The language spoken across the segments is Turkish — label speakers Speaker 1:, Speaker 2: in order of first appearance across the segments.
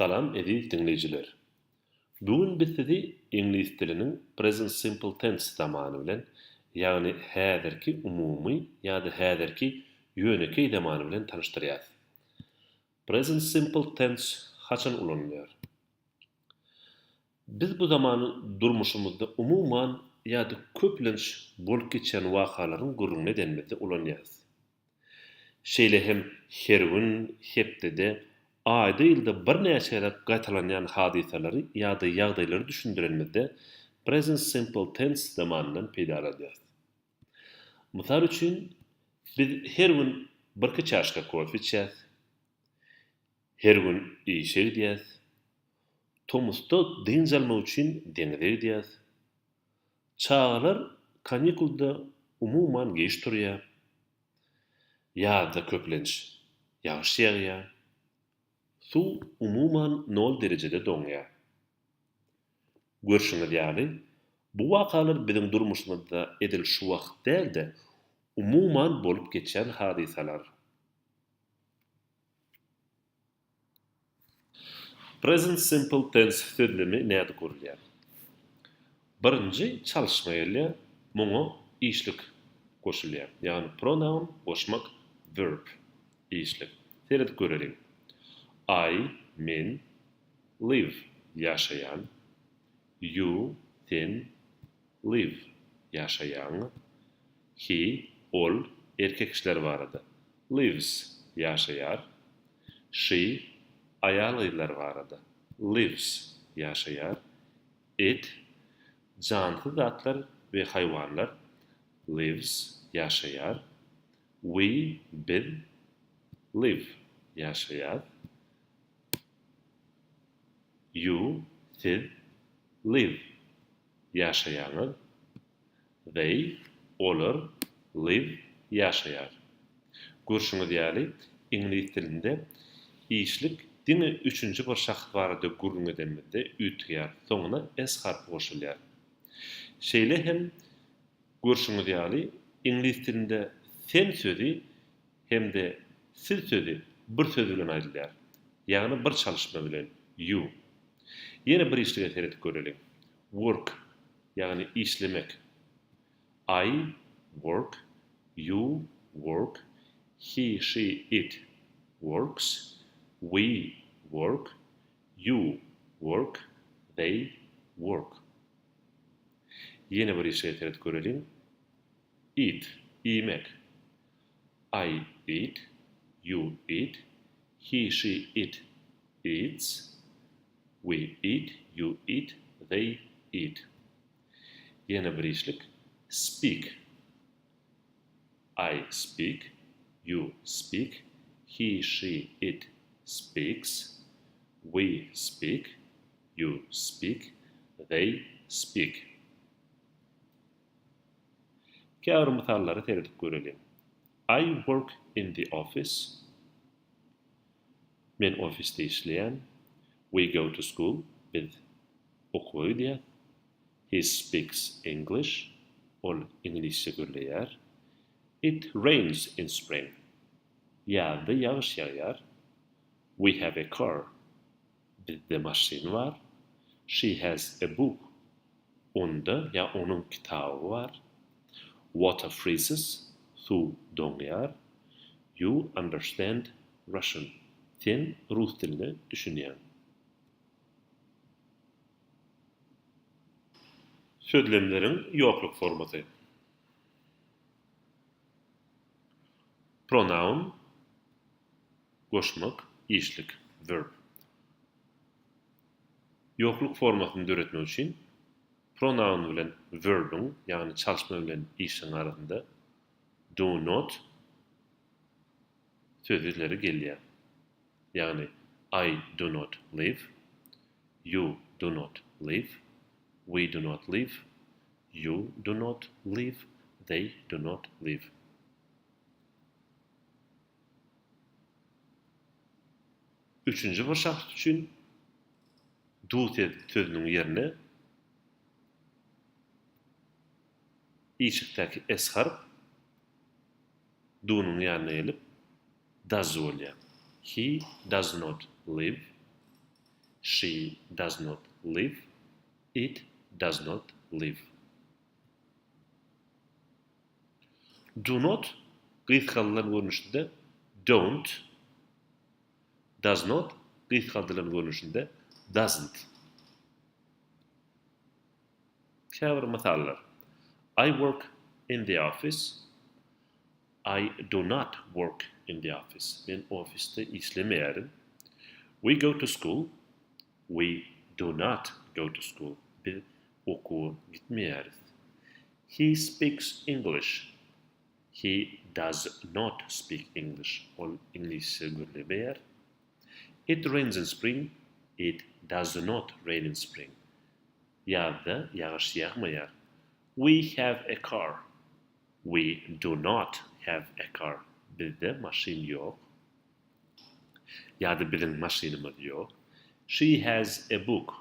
Speaker 1: Salam edi dinleyijiler. Bugün biz sizi ingliz diliniň present simple tense zamany bilen, ýagny häzirki umumy ýa-da häzirki ýöneki zamany bilen tanışdyrýas. Present simple tense haçan ulanýar? Biz bu zamany durmuşymyzda umumyň ýa-da köplenç bolup geçen wakalaryň gurruna edenmizde ulanýas. Şeýle hem her gün hepdede aýda ýylda bir näçe rät gaýtalanýan hadiseleri ýa-da ýagdaýlary düşündirenmizde present simple tense zamanyndan peýda edýär. Mysal üçin biz her gün bir çaşka kofe içýäs, her gün işe gidýäs, Tomusda deňiz almak üçin deňize gidýäs. Çağlar kanikulda umumyň geç durýar. Ýa-da köplenç ýağış ýagýar. Su umumyň 0 derejede doňýar. Görşüňiz ýaly, bu wakalar biziň durmuşymyzda edil şu wagt däldi, umumyň bolup geçen hadiseler. Present simple tense sözlemi näde gurulýar? Birinji çalışma gelýär, muňa işlik goşulýar. Ýani pronoun goşmak verb işlik. Seredip görelim. I, men, live, ýaşaýan. You, sen, live, ýaşaýan. He, ol, erkek kişiler barada. Lives, ýaşaýar. She, aýal barada. Lives, ýaşaýar. It, canlı zatlar we haýwanlar. Lives, ýaşaýar. We, biz, live, ýaşaýar. You, siz, live, ýaşaýaňyz. They, olar, live, ýaşaýar. Görşüňiz ýaly, ingliz dilinde işlik diňe üçünji bir şahs barada gurrun edenmizde ütýär, soňuna s harpy goşulýar. Şeýle hem görşüňiz ýaly, ingliz dilinde sen sözi hemde siz sözi bir söz bilen aýdylýar. Ýagny bir çalışma bilen you. Ýene bir işlige seredip görelim. Work, ýagny işlemek. I work, you work, he, she, it works, we work, you work, they work. Ýene bir işlige seredip görelim. Eat, yemek. I eat, you eat, he, she, it eats, we eat, you eat, they eat. Ýene bir işlik. Speak. I speak, you speak, he, she, it speaks, we speak, you speak, they speak. Käbir mysallary seredip görelim. I work in the office. Men ofiste işleýän. We go to school. Biz okuýdýar. He speaks English. Ol inglizce gürleýär. It rains in spring. Ýazda ýağış ýagýar. We have a car. Bizde maşyn var. She has a book. Onda ýa onuň kitaby var. Water freezes. Su doňýar. You understand Russian. Sen rus dilini düşünýän. Sözlemleriň ýokluk formaty. Pronoun goşmak, işlik, verb. Ýokluk formatyny döretmek üçin pronoun bilen verbiň, ýagny çalışma bilen işiň arasynda do not sözleri gelýär. Ýagny I do not live, you do not live, we do not live, you do not live, they do not live. Üçüncü bir şahs üçin do sözüniň ýerine işikdäki s harp do'nyň ýanyna gelip does bolýar. He does not live. She does not live. It does not live. Do not gıytkaldılan görünüşünde don't, does not gıytkaldılan görünüşünde doesn't. Käbir masallar. I work in the office. I do not work in the office. Men ofiste işlemeýärim. We go to school. We do not go to school. Biz okuwa gitmeýäris. He speaks English. He does not speak English. Ol İngilizce görlemeýär. It rains in spring. It does not rain in spring. Ýazda ýağış ýağmaýar. We have a car. We do not have a car. Bizde maşin yok. Ýa-da bizim maşinimiz yok. She has a book.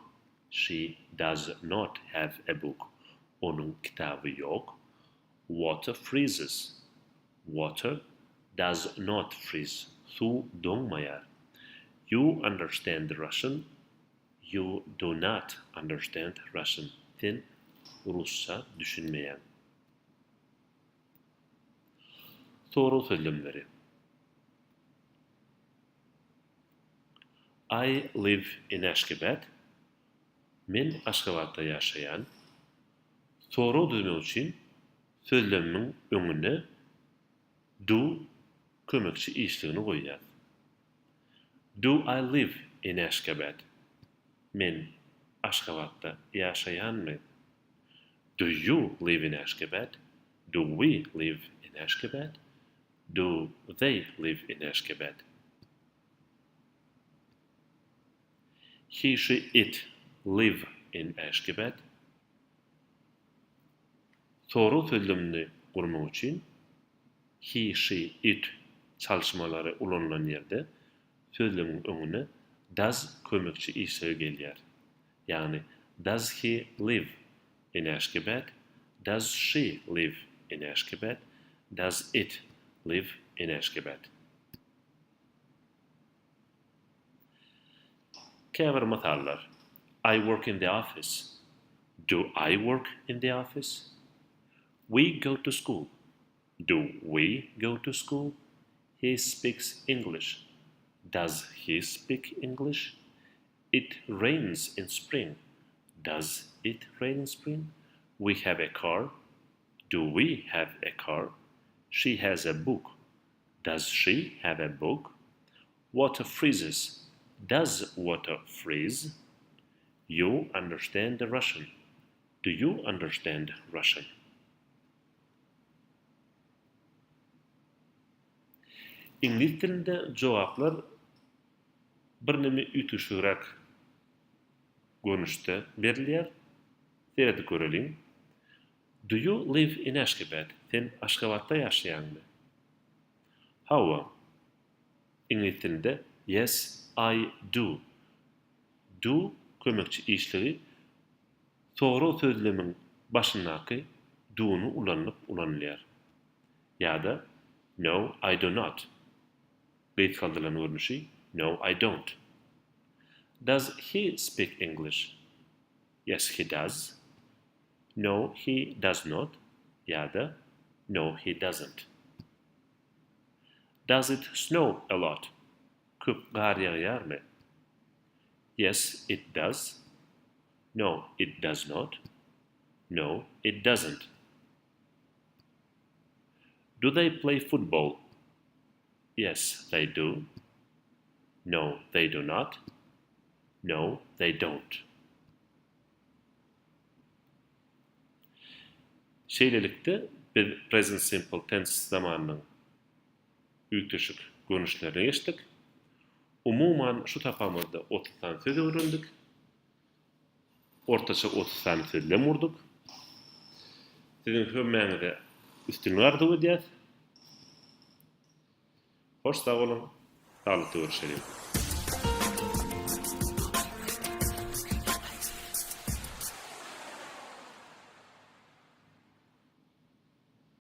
Speaker 1: She does not have a book. Onun kitabı yok. Water freezes. Water does not freeze. Su donmaýar. You understand Russian. You do not understand Russian. Sen Rusça düşünmeýän. Soru sözlemleri. I live in Ashgabat. Men Aşgabatda ýaşaýan. Soru düzmek üçin sözlemiň öňüne do kömekçi işligini goýýar. Do I live in Ashgabat? Men Aşgabatda ýaşaýanmy? Do you live in Ashgabat? Do we live in Ashgabat? Do they live in Ashgabat? He, she, it live in Ashgabat. Soru sözlemini gurmak üçin he, she, it çalşmalary ulanılan ýerde sözlemiň öňüne does kömekçi işlegi gelýär. Yani does he live in Ashgabat? Does she live in Ashgabat? Does it live in Ashgabat? Käbir masallar. I work in the office. Do I work in the office? We go to school. Do we go to school? He speaks English. Does he speak English? It rains in spring. Does it rain in spring? We have a car. Do we have a car? She has a book. Does she have a book? Water freezes. Does water freeze? You understand the Russian. Do you understand Russian? İngiliz dilinde cevaplar bir nemi ütüşürek görünüşde berilýär. Seredi görelim. Do you live in Ashgabat? Sen Aşgabatda ýaşaýanmy? Hawa. İngiliz dilinde yes, I do. Do kömekçi işlegi soru sözlemiň başyndaky do'nu ulanıp ulanylýar. Ýa-da no, I do not. Beýt kaldylan görnüşi no, I don't. Does he speak English? Yes, he does. No, he does not. Ýa-da no, he doesn't. Does it snow a lot? Köp gar ýağýarmy? Yes, it does. No, it does not. No, it doesn't. Do they play football? Yes, they do. No, they do not. No, they don't. Şeýlelikde biz present simple tense zamanynyň ütüşik görnüşlerini geçtik. Umuman şu tapamızda 30 tane söz öğrendik. Ortaça 30 tane sözlem vurduk. Sizin kömmäňize üstünlük arzuw edýäs. Hoş sağ olun. Sağlıklı görüşelim.